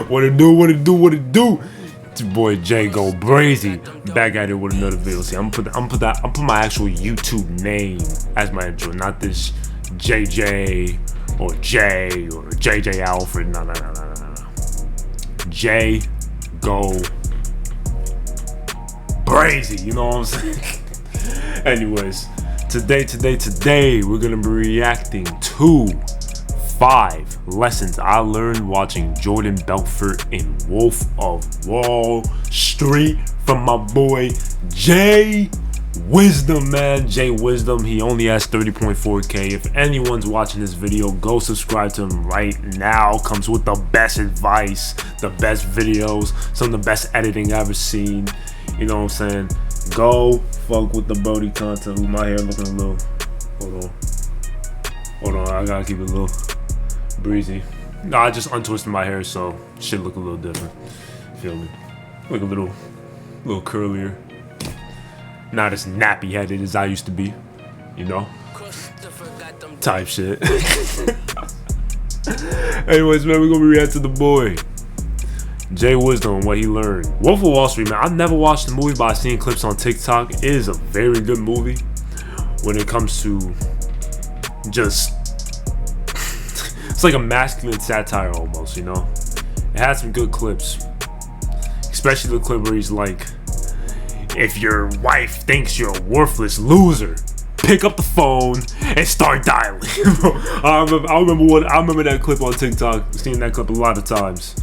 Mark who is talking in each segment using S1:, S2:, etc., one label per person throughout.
S1: What it do? What it do? What it do? It's your boy Jay Go Brazy back at it with another video. See, I'm put my actual YouTube name as my intro, not this JJ or J or JJ Alfred. No. Jay Go Brazy. You know what I'm saying? Anyways, today we're gonna be reacting to 5 lessons I learned watching Jordan Belfort in Wolf of Wall Street from my boy Jay Wisdom, man. Jay Wisdom, he only has 30.4K. If anyone's watching this video, go subscribe to him right now. Comes with the best advice, the best videos, some of the best editing I've ever seen. You know what I'm saying? Go fuck with the Brody content. Ooh, my hair looking a little, hold on, I gotta keep it a little breezy. No, I just untwisted my hair, so shit look a little different. Feel me? Look a little curlier. Not as nappy headed as I used to be, you know? Type shit. Anyways, man, we're gonna react to the boy Jay Wisdom and what he learned. Wolf of Wall Street, man. I've never watched the movie, but I've seen clips on TikTok. It is a very good movie when it comes to just it's like a masculine satire almost, you know? It has some good clips. Especially the clip where he's like, if your wife thinks you're a worthless loser, pick up the phone and start dialing. I remember that clip on TikTok. I've seen that clip a lot of times.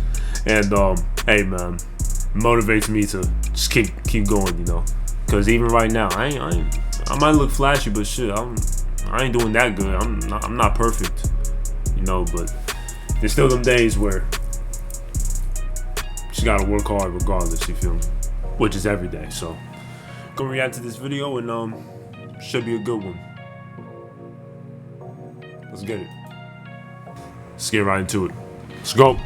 S1: And hey man, motivates me to just keep going, you know? Cause even right now, I might look flashy, but shit, I ain't doing that good. I'm not perfect, you know. But there's still them days where you just gotta work hard regardless. You feel me? Which is every day. So gonna react to this video and should be a good one. Let's get it. Let's get right into it. Let's go.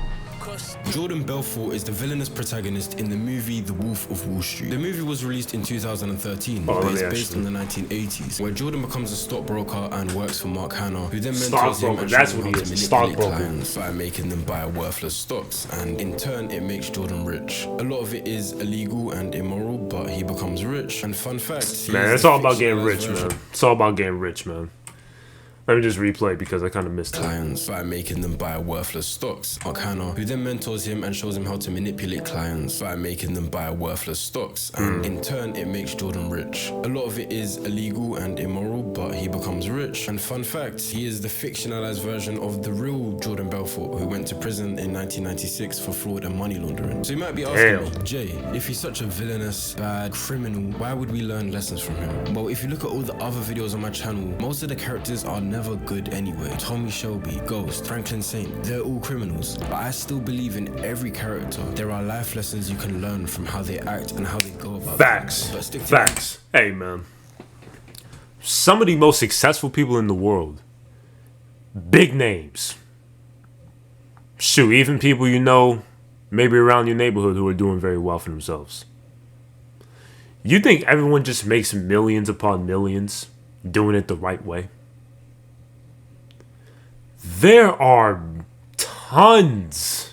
S2: Jordan Belfort is the villainous protagonist in the movie The Wolf of Wall Street. The movie was released in 2013, but it's based in the 1980s, where Jordan becomes a stockbroker and works for Mark Hanna, who then mentors him and shows him how to manipulate clients by making them buy worthless stocks, and in turn it makes Jordan rich. A lot of it is illegal and immoral, but he becomes rich. And fun fact,
S1: man, it's all about getting rich, man. It's all about getting rich, man. Let me just replay because I kind of missed
S2: clients by making them buy worthless stocks. Mark Hanna, who then mentors him and shows him how to manipulate clients by making them buy worthless stocks, and in turn it makes Jordan rich. A lot of it is illegal and immoral, but he becomes rich. And fun fact, he is the fictionalized version of the real Jordan Belfort, who went to prison in 1996 for fraud and money laundering. So you might be asking me, Jay, if he's such a villainous, bad criminal, why would we learn lessons from him? Well, if you look at all the other videos on my channel, most of the characters are never good anyway. Tommy Shelby, Ghost, Franklin Saint, they're all criminals. But I still believe in every character there are life lessons you can learn from how they act and how they go about
S1: Facts. Hey man, some of the most successful people in the world, big names, shoot, even people you know maybe around your neighborhood who are doing very well for themselves. You think everyone just makes millions upon millions doing it the right way? There are tons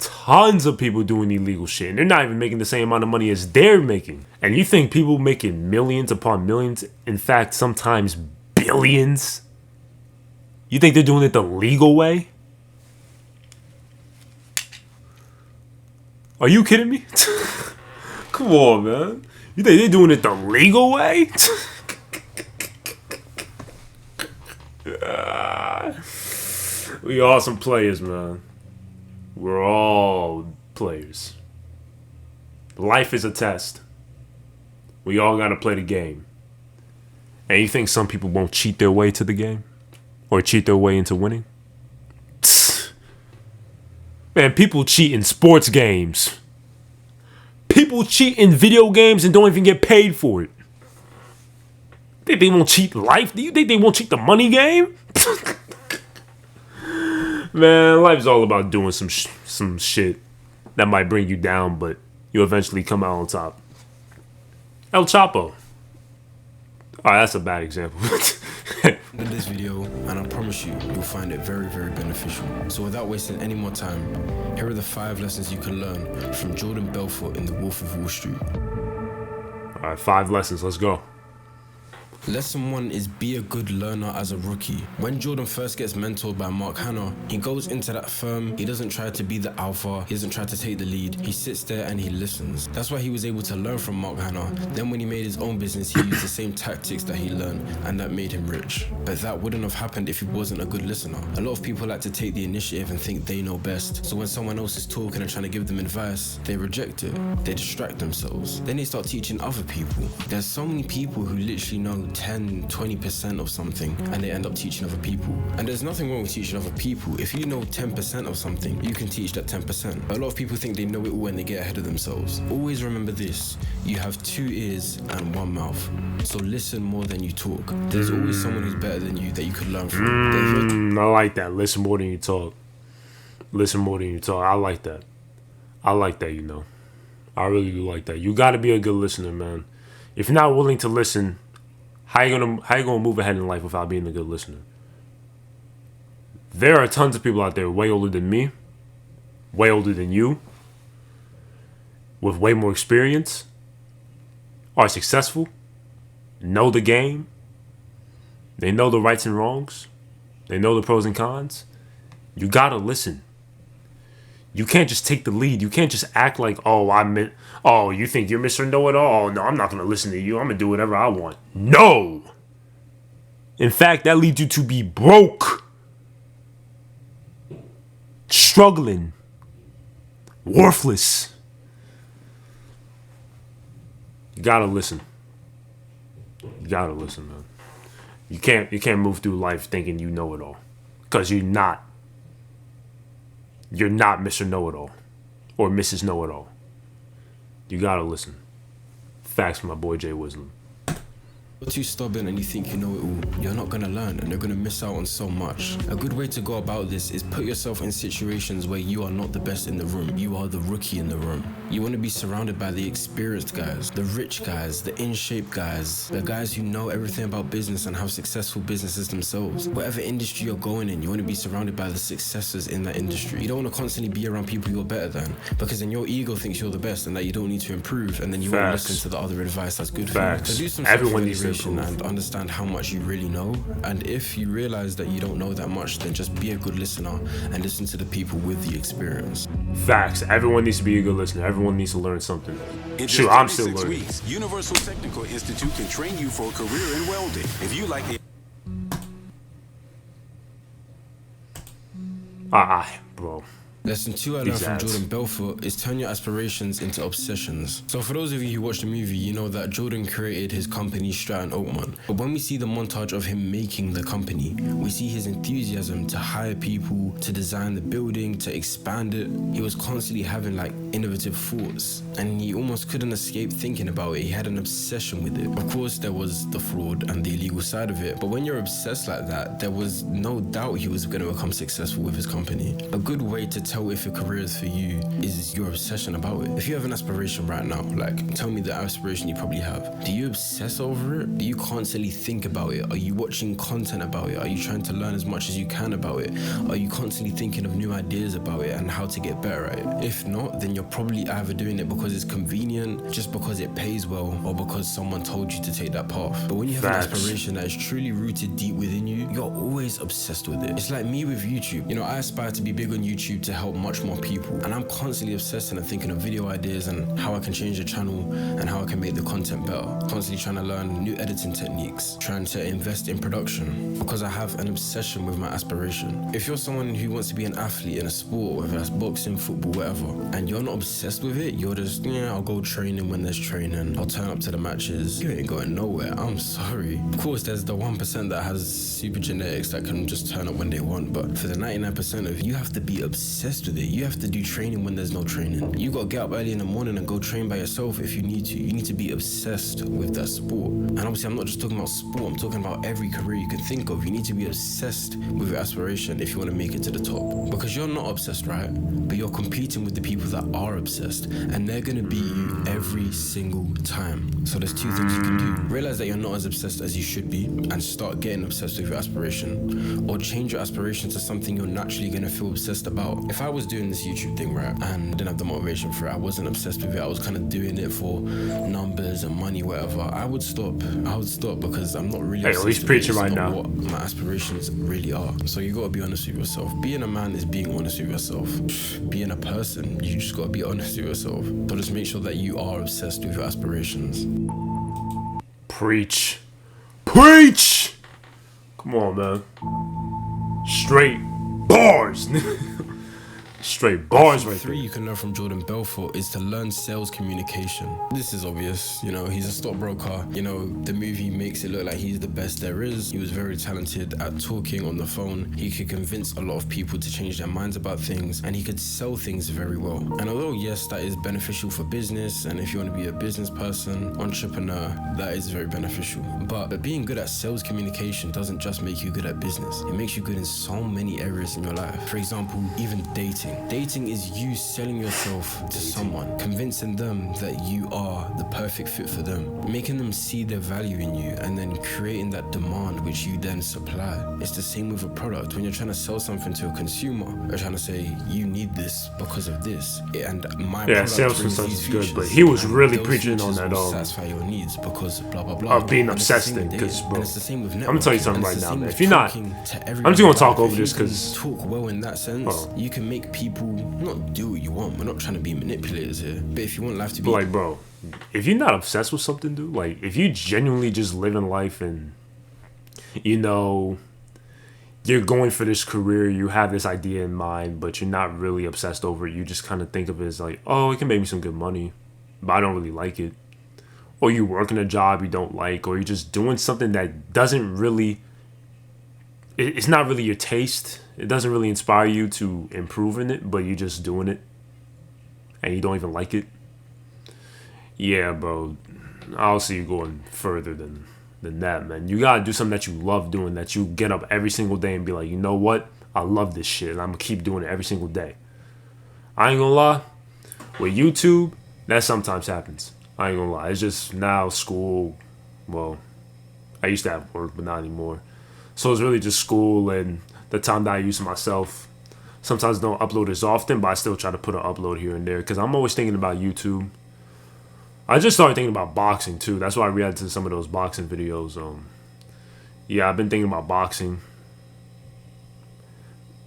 S1: of people doing illegal shit, and they're not even making the same amount of money as they're making. And you think people making millions upon millions, in fact, sometimes billions, you think they're doing it the legal way? Are you kidding me? Come on, man. You think they're doing it the legal way? We all some players, man. We're all players. Life is a test. We all gotta play the game. And you think some people won't cheat their way to the game? Or cheat their way into winning? Man, people cheat in sports games. People cheat in video games and don't even get paid for it. Think they won't cheat life? Do you think they won't cheat the money game? Man, life's all about doing some shit that might bring you down, but you'll eventually come out on top. El Chapo. Oh, that's a bad example.
S2: With this video, and I promise you, you'll find it very, very beneficial. So without wasting any more time, here are the 5 lessons you can learn from Jordan Belfort in The Wolf of Wall Street.
S1: All right, 5 lessons. Let's go.
S2: Lesson 1 is be a good learner as a rookie. When Jordan first gets mentored by Mark Hanna, he goes into that firm, he doesn't try to be the alpha, he doesn't try to take the lead, he sits there and he listens. That's why he was able to learn from Mark Hanna. Then when he made his own business, he used the same tactics that he learned, and that made him rich. But that wouldn't have happened if he wasn't a good listener. A lot of people like to take the initiative and think they know best, so when someone else is talking and trying to give them advice, they reject it, they distract themselves. Then they start teaching other people. There's so many people who literally know 10, 20% of something, and they end up teaching other people. And there's nothing wrong with teaching other people. If you know 10% of something, you can teach that 10%. A lot of people think they know it all and they get ahead of themselves. Always remember this: you have 2 ears and 1 mouth. So listen more than you talk. There's always someone who's better than you that you could learn from.
S1: I like that. Listen more than you talk. Listen more than you talk. I like that. I like that, you know. I really do like that. You got to be a good listener, man. If you're not willing to listen, how you gonna move ahead in life without being a good listener? There are tons of people out there way older than me, way older than you, with way more experience, are successful, know the game, they know the rights and wrongs, they know the pros and cons. You gotta listen. You can't just take the lead. You can't just act like, oh, you think you're Mr. Know-It-All? Oh, no, I'm not going to listen to you. I'm going to do whatever I want. No! In fact, that leads you to be broke, struggling, worthless. You got to listen. You got to listen, man. You can't move through life thinking you know it all, because you're not. You're not Mr. Know-It-All or Mrs. Know-It-All. You gotta listen. Facts from my boy Jay Wisdom.
S2: You're too stubborn and you think you know it all, you're not gonna learn and you're gonna miss out on so much. A good way to go about this is put yourself in situations where you are not the best in the room. You are the rookie in the room. You want to be surrounded by the experienced guys, the rich guys, the in-shape guys, the guys who know everything about business and have successful businesses themselves. Whatever industry you're going in, you want to be surrounded by the successors in that industry. You don't want to constantly be around people you're better than, because then your ego thinks you're the best and that you don't need to improve, and then you won't listen to the other advice that's good for you. So do some self-evaluation and understand how much you really know. And if you realize that you don't know that much, then just be a good listener and listen to the people with the experience.
S1: Facts. Everyone needs to be a good listener. Everyone needs to learn something. Shoot, I'm still learning.
S3: Weeks, Universal Technical Institute can train you for a career in welding. If you like it.
S1: Bro.
S2: Lesson 2 I learned from Jordan Belfort is turn your aspirations into obsessions. So for those of you who watched the movie, you know that Jordan created his company Stratton Oakmont. But when we see the montage of him making the company, we see his enthusiasm to hire people, to design the building, to expand it. He was constantly having like innovative thoughts, and he almost couldn't escape thinking about it. He had an obsession with it. Of course, there was the fraud and the illegal side of it, but when you're obsessed like that, there was no doubt he was going to become successful with his company. A good way to tell if your career is for you is your obsession about it. If you have an aspiration right now, like tell me the aspiration you probably have. Do you obsess over it? Do you constantly think about it? Are you watching content about it? Are you trying to learn as much as you can about it? Are you constantly thinking of new ideas about it and how to get better at it? If not, then you're probably either doing it because it's convenient, just because it pays well, or because someone told you to take that path. But when you have an aspiration that is truly rooted deep within you, you're always obsessed with it. It's like me with YouTube. You know, I aspire to be big on YouTube to help much more people, and I'm constantly obsessing and thinking of video ideas and how I can change the channel and how I can make the content better. Constantly trying to learn new editing techniques, trying to invest in production, because I have an obsession with my aspiration. If you're someone who wants to be an athlete in a sport, whether that's boxing, football, whatever, and you're not obsessed with it, you're just, I'll go training when there's training, I'll turn up to the matches, you ain't going nowhere, I'm sorry. Of course, there's the 1% that has super genetics that can just turn up when they want, but for the 99% of you have to be obsessed obsessed with it. You have to do training when there's no training. You gotta get up early in the morning and go train by yourself if you need to. You need to be obsessed with that sport. And obviously, I'm not just talking about sport, I'm talking about every career you can think of. You need to be obsessed with your aspiration if you want to make it to the top. Because you're not obsessed, right? But you're competing with the people that are obsessed, and they're gonna beat you every single time. So there's two things you can do. Realize that you're not as obsessed as you should be, and start getting obsessed with your aspiration. Or change your aspiration to something you're naturally gonna feel obsessed about. If I was doing this YouTube thing, right, and didn't have the motivation for it, I wasn't obsessed with it, I was kind of doing it for numbers and money, whatever, I would stop because I'm not really
S1: Hey, he's preaching right now.
S2: what my aspirations really are. So you gotta be honest with yourself. Being a man is being honest with yourself. Being a person, you just gotta be honest with yourself. So just make sure that you are obsessed with your aspirations.
S1: Preach. Preach! Come on, man. Straight bars. Straight bars right
S2: Three
S1: there.
S2: you can learn from Jordan Belfort is to learn sales communication. This is obvious, you know, he's a stockbroker. You know, the movie makes it look like he's the best there is. He was very talented at talking on the phone. He could convince a lot of people to change their minds about things, and he could sell things very well. And although, yes, that is beneficial for business, and if you want to be a business person, entrepreneur, that is very beneficial. But being good at sales communication doesn't just make you good at business. It makes you good in so many areas in your life. For example, even dating. Dating is you selling yourself to someone, convincing them that you are the perfect fit for them, making them see their value in you, and then creating that demand which you then supply. It's the same with a product. When you're trying to sell something to a consumer, you're trying to say, you need this because of this. And my product
S1: sales
S2: brings
S1: consultant
S2: these
S1: is good,
S2: features,
S1: but he was
S2: and
S1: really
S2: those
S1: preaching on
S2: features
S1: that,
S2: will satisfy your needs because blah blah blah.
S1: of being
S2: And it's the
S1: obsessed
S2: same
S1: thing,
S2: with
S1: 'cause,
S2: dating,
S1: bro,
S2: and it's the same with
S1: I'm gonna tell you
S2: networking,
S1: something
S2: and
S1: right
S2: it's the
S1: now,
S2: same
S1: man.
S2: with
S1: If you're not-
S2: talking to
S1: I'm
S2: everyone
S1: just gonna
S2: in
S1: talk
S2: life.
S1: over
S2: If
S1: this
S2: you can
S1: 'cause-
S2: talk well in that sense, you can make people not do what you want. We're not trying to be manipulators here, but if you want life to be
S1: But like, bro, if you're not obsessed with something, dude, like if you genuinely just live in life and you know you're going for this career, you have this idea in mind, but you're not really obsessed over it. You just kind of think of it as like, oh, it can make me some good money, but I don't really like it. Or you work in a job you don't like, or you're just doing something that doesn't really, it's not really your taste. It doesn't really inspire you to improve in it, but you're just doing it and you don't even like it. Yeah, bro, I'll see you going further than that, man. You gotta do something that you love doing, that you get up every single day and be like, you know what? I love this shit, and I'm gonna keep doing it every single day. I ain't gonna lie, with YouTube, that sometimes happens. I ain't gonna lie. It's just now school. Well, I used to have work, but not anymore. So it's really just school and the time that I use for myself. Sometimes I don't upload as often, but I still try to put an upload here and there because I'm always thinking about YouTube. I just started thinking about boxing too. That's why I reacted to some of those boxing videos. Yeah, I've been thinking about boxing.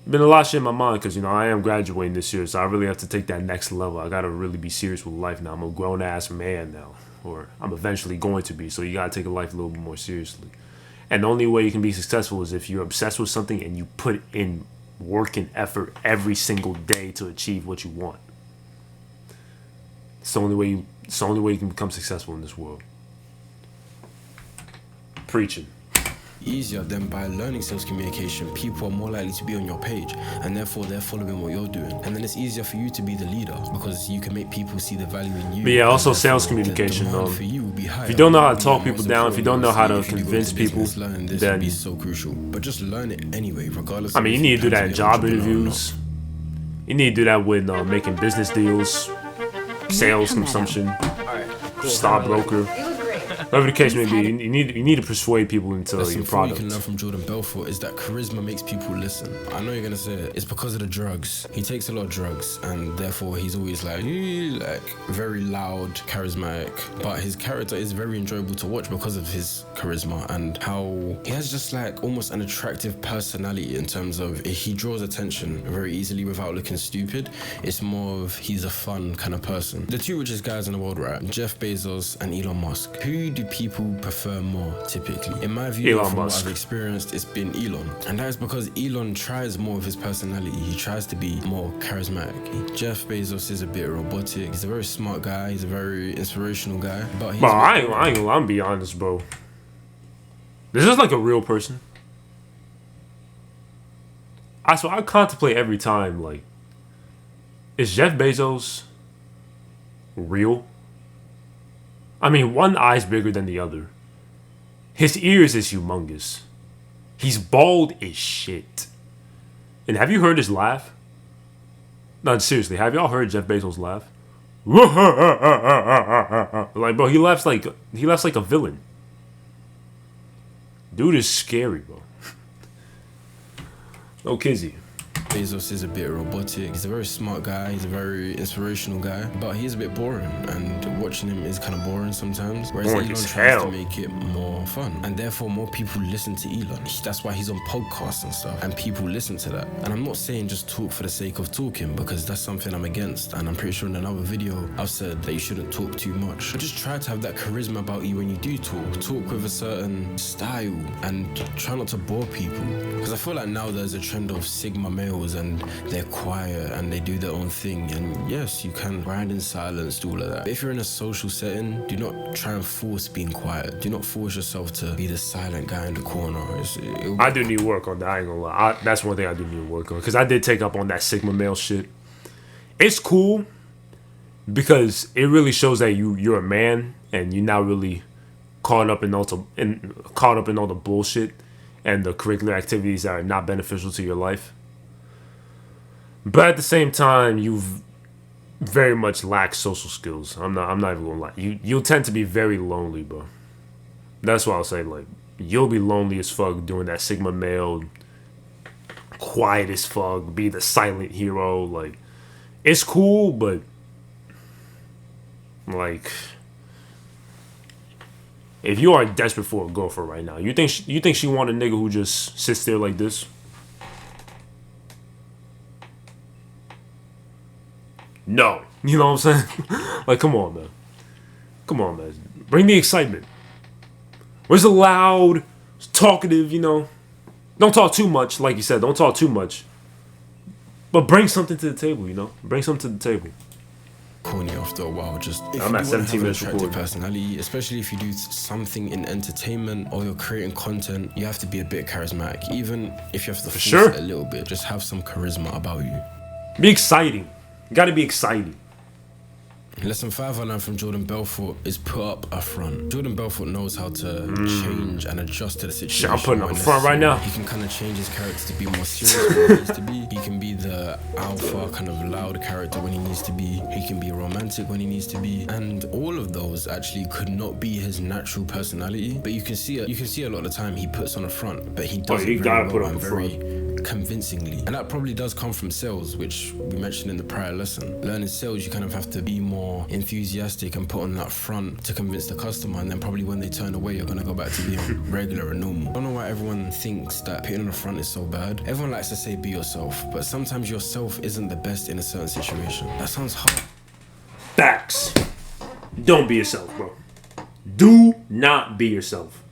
S1: Been a lot of shit in my mind because, you know, I am graduating this year, so I really have to take that next level. I gotta really be serious with life now. I'm a grown ass man now, or I'm eventually going to be. So you gotta take life a little bit more seriously. And the only way you can be successful is if you're obsessed with something and you put in work and effort every single day to achieve what you want. It's the only way you can become successful in this world. Preaching.
S2: easier, then by learning sales communication, people are more likely to be on your page, and therefore they're following what you're doing. And then it's easier for you to be the leader because you can make people see the value in you.
S1: But yeah, also
S2: and
S1: sales
S2: therefore the
S1: communication.
S2: demand for you will be higher.
S1: If you don't know how to
S2: Be
S1: talk
S2: the
S1: people
S2: most
S1: down, if you don't know how to
S2: important
S1: convince
S2: if you go into
S1: people,
S2: business, learning this
S1: then
S2: will be so crucial. But just learn it anyway, regardless.
S1: I mean, you
S2: of
S1: need
S2: if
S1: to do that in
S2: be an
S1: job
S2: entrepreneur or
S1: interviews. You need to do that with making business deals, sales, consumption, stockbroker. Whatever the case may be, you need to persuade people into
S2: Lesson
S1: your
S2: 4 you
S1: product.
S2: can learn from Jordan Belfort is that charisma makes people listen. I know you're gonna say it. It's because of the drugs. He takes a lot of drugs, and therefore he's always like very loud, charismatic. But his character is very enjoyable to watch because of his charisma and how he has just like almost an attractive personality in terms of he draws attention very easily without looking stupid. It's more of he's a fun kind of person. The two richest guys in the world, right? Jeff Bezos and Elon Musk. Who do people prefer more typically? In my view,
S1: Elon
S2: from
S1: Musk.
S2: what I've experienced, it's been Elon. And that is because Elon tries more of his personality. He tries to be more charismatic. Jeff Bezos is a bit robotic. He's a very smart guy. He's a very inspirational guy. But he's
S1: Bro, I ain't gonna lie, I'm be honest, bro. This is like a real person. I contemplate every time, like, Is Jeff Bezos real? I mean, one eye's bigger than the other. His ears is humongous. He's bald as shit. And have you heard his laugh? No, seriously, have y'all heard Jeff Bezos laugh? Like, bro, he laughs like a villain. Dude is scary, bro. No kizzy.
S2: Bezos is a bit robotic. He's a very smart guy. He's a very inspirational guy, but he's a bit boring, and watching him is kind of boring sometimes. Whereas
S1: Boring
S2: Elon
S1: as
S2: tries
S1: hell.
S2: to make it more fun, and therefore more people listen to Elon. That's why he's on podcasts and stuff, and people listen to that. And I'm not saying just talk for the sake of talking, because that's something I'm against. And I'm pretty sure in another video I've said that you shouldn't talk too much. But just try to have that charisma about you when you do talk. Talk with a certain style, and try not to bore people. Because I feel like now there's a trend of Sigma males, and they're quiet and they do their own thing. And yes, you can grind in silence, do all of that. But if you're in a social setting, do not try and force being quiet. Do not force yourself to be the silent guy in the corner.
S1: I do need work on that. I ain't gonna lie. That's one thing I do need to work on, because I did take up on that Sigma male shit. It's cool because it really shows that you're a man and you're not really caught up in all the bullshit and the curricular activities that are not beneficial to your life. But at the same time, you very much lack social skills. I'm not even gonna lie. You'll tend to be very lonely, bro. That's why I'll say, like, you'll be lonely as fuck doing that Sigma male, quiet as fuck, be the silent hero. Like, it's cool, but like, if you are desperate for a girlfriend right now, you think she want a nigga who just sits there like this? No. You know what I'm saying? Like, come on, man. Come on, man. Bring the excitement. Where's the loud, talkative, you know? Don't talk too much, like you said. Don't talk too much. But bring something to the table, you know? Bring something to the table.
S2: Corny after a while. Just if
S1: I'm
S2: you
S1: at
S2: want to
S1: 17
S2: have an
S1: minutes
S2: attractive
S1: recording.
S2: personality, especially if you do something in entertainment or you're creating content, you have to be a bit charismatic. Even if you have to force
S1: sure.
S2: it a little bit, just have some charisma about you.
S1: Be exciting. You gotta be exciting.
S2: Lesson 5 I learned from Jordan Belfort is put up a front. Jordan Belfort knows how to change and adjust to the situation.
S1: I'm putting up a
S2: when
S1: front right now.
S2: necessary. He can kind of change his character to be more serious when he needs to be. He can be the alpha, kind of loud character when he needs to be. He can be romantic when he needs to be. And all of those actually could not be his natural personality. But you can see a lot of the time he puts on a front, but he does
S1: he
S2: it
S1: gotta
S2: very
S1: put
S2: well
S1: up
S2: and
S1: a
S2: very
S1: front.
S2: convincingly. And that probably does come from sales, which we mentioned in the prior lesson. Learning sales, you kind of have to be more enthusiastic and put on that front to convince the customer, and then probably when they turn away, you're gonna go back to being regular and normal. I don't know why everyone thinks that putting on a front is so bad. Everyone likes to say be yourself, but sometimes yourself isn't the best in a certain situation. That sounds hard.
S1: Facts. Don't be yourself, bro. Do not be yourself.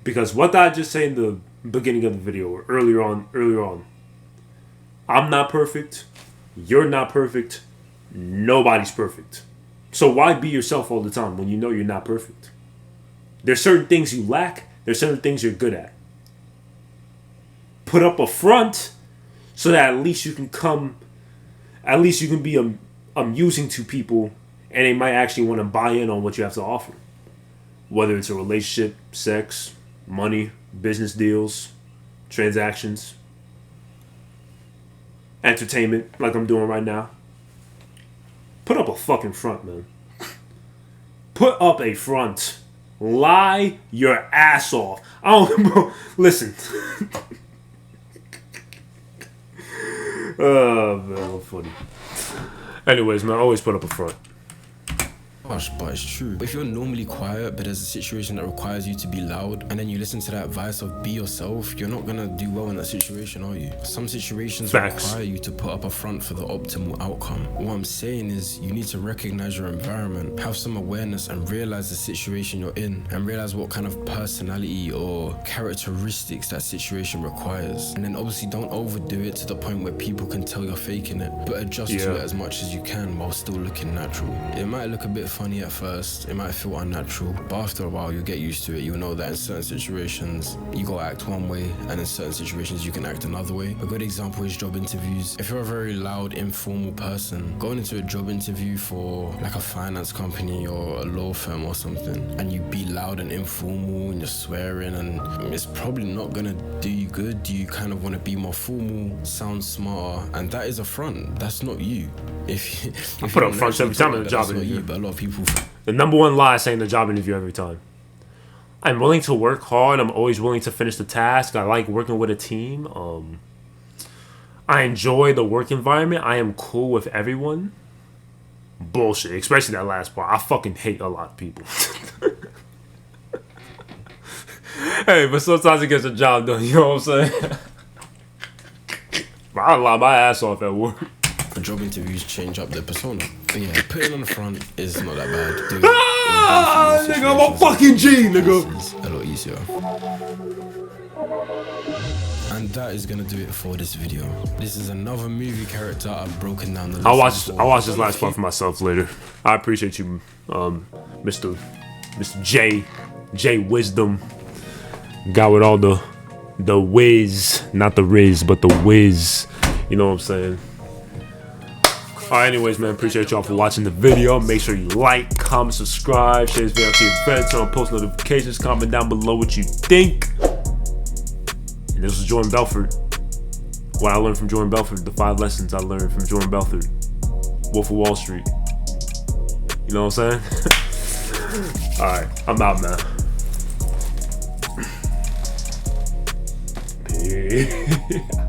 S1: Because what did I just say in the beginning of the video, or earlier on, I'm not perfect. You're not perfect. Nobody's perfect. So why be yourself all the time when you know you're not perfect? There's certain things you lack. There's certain things you're good at. Put up a front so that at least you can be amusing to people, and they might actually want to buy in on what you have to offer. Whether it's a relationship, sex, money, business deals, transactions, entertainment, like I'm doing right now. Put up a fucking front, man. Put up a front. Lie your ass off. I don't know. Listen. Oh, man, I'm funny. Anyways, man, always put up a front.
S2: But it's true. If you're normally quiet, but there's a situation that requires you to be loud, and then you listen to that advice of be yourself, you're not gonna do well in that situation, are you? Some situations require you to put up a front for the optimal outcome. What I'm saying is you need to recognize your environment, have some awareness, and realize the situation you're in, and realize what kind of personality or characteristics that situation requires. And then obviously don't overdo it to the point where people can tell you're faking it, but adjust to it as much as you can while still looking natural. It might look a bit funny at first, it might feel unnatural, but after a while you'll get used to it. You'll know that in certain situations you gotta act one way, and in certain situations you can act another way. A good example is job interviews. If you're a very loud, informal person, going into a job interview for like a finance company or a law firm or something, and you be loud and informal and you're swearing, and it's probably not gonna do you good. You kind of want to be more formal, sound smarter, and that is a front. That's not you. If
S1: I put up fronts every time in a job interview.
S2: But a lot of people.
S1: The number one lie I say in the job interview every time. I'm willing to work hard. I'm always willing to finish the task. I like working with a team. I enjoy the work environment. I am cool with everyone. Bullshit. Especially that last part. I fucking hate a lot of people. Hey, but sometimes it gets a job done. You know what I'm saying? I lie my ass off at work.
S2: Job interviews change up their persona. But yeah, putting on the front is not that bad.
S1: Nigga, I'm a fucking G, nigga.
S2: It's a lot easier. And that is gonna do it for this video. This is another movie character I've broken down the list.
S1: I'll watch this last part for myself later. I appreciate you, Mr. J Wisdom. Got with all the whiz, not the riz, but the whiz. You know what I'm saying? Alright, anyways, man, appreciate y'all for watching the video. Make sure you like, comment, subscribe, share this video to your friends, turn on post notifications, comment down below what you think. And this was Jordan Belfort. What I learned from Jordan Belfort, the 5 lessons I learned from Jordan Belfort. Wolf of Wall Street. You know what I'm saying? Alright, I'm out, man. Peace.